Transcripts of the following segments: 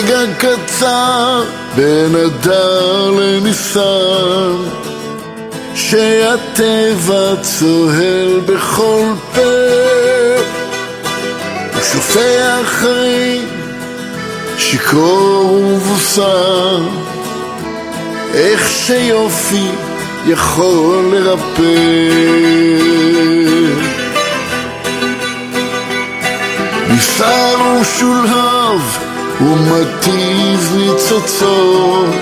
רגע קצר בין אדר לניסן, שהטבע צוהל בכל פה ושופע חיים שיכור ובוסר. איך שיופי יכול לרפא, ניסר ושולהב ומתיז ניצוצות,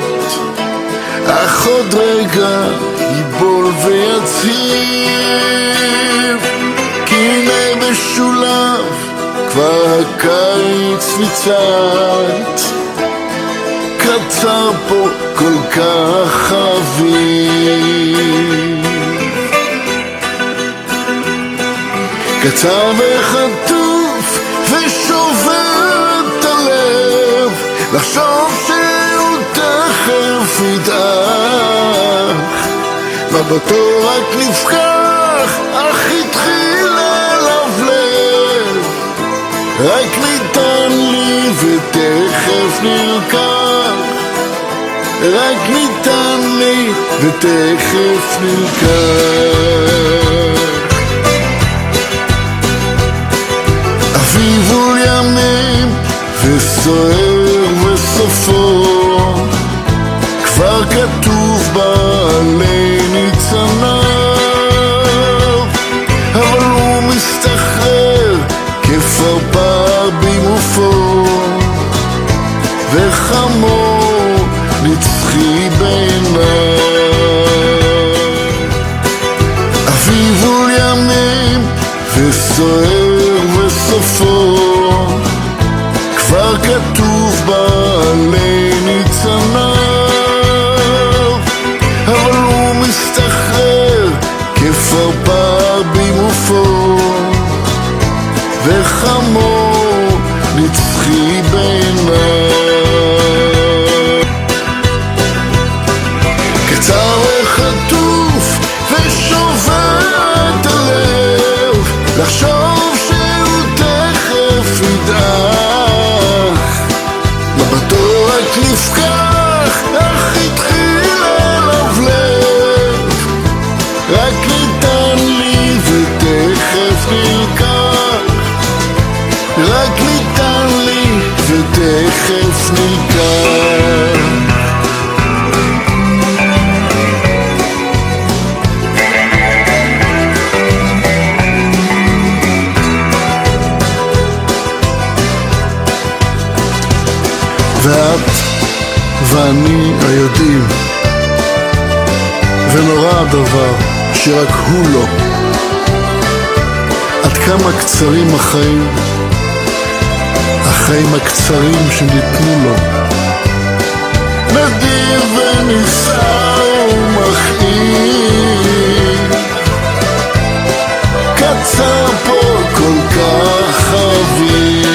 אך עוד רגע ייבול ויציב, כי הנה משולב כבר הקיץ ניצת, קצר פה כל כך אביב. קצר וחטוף ושובר את הלב, לחשוב שהוא תכף ידעך, מבטו רק נפקח אך התחיל ללבלב, רק ניתן לי ותכף נלקח, רק ניתן לי ותכף נלקח. אביב מול ימים וסוער וסופו, כבר כתוב בעלי ניצניו, אבל הוא מסתחרר כפרפר במופו, וחמור נצחי בעיניו. אביב מול ימים וסוער וסופו, כבר כתוב בעלי ניצניו, אבל הוא מסתחרר כפרפר במופו, וחמור נצחי בעיניו. קצר וחטוף ושובר את הלב, לחשוב שהוא תכף ידעך, מבטו רק נפקח אך התחיל ללבלב, רק ניתן לי ותכף נלקח, רק ניתן לי ותכף נלקח. ואת ואני היודעים, ונורא הדבר שרק הוא לא, עד כמה קצרים החיים, החיים הקצרים שניתנו לו. נדיר ונסער ומכאיב, קצר פה כל כך אביב.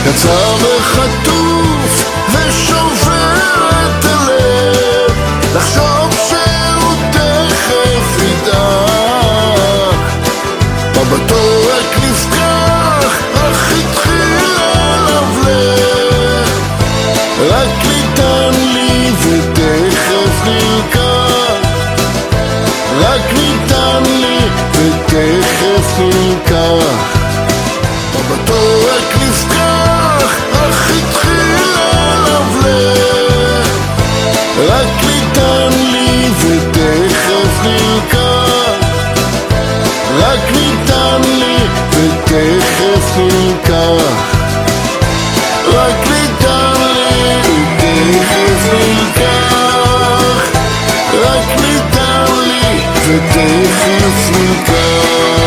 קצר וחטוף ושובר את הלב, לחשוב שהוא תכף ידעך, מבטו רק נפקח אך התחיל ללבלב, רק ניתן לי ותכף נלקח, רק ניתן לי ותכף נלקח. מבטו רק נפקח אך התחיל ללבלב, רק ניתן לי ותכף נלקח, רק ניתן לי ותכף נלקח, רק ניתן לי ותכף נלקח, רק ניתן לי ותכף נלקח.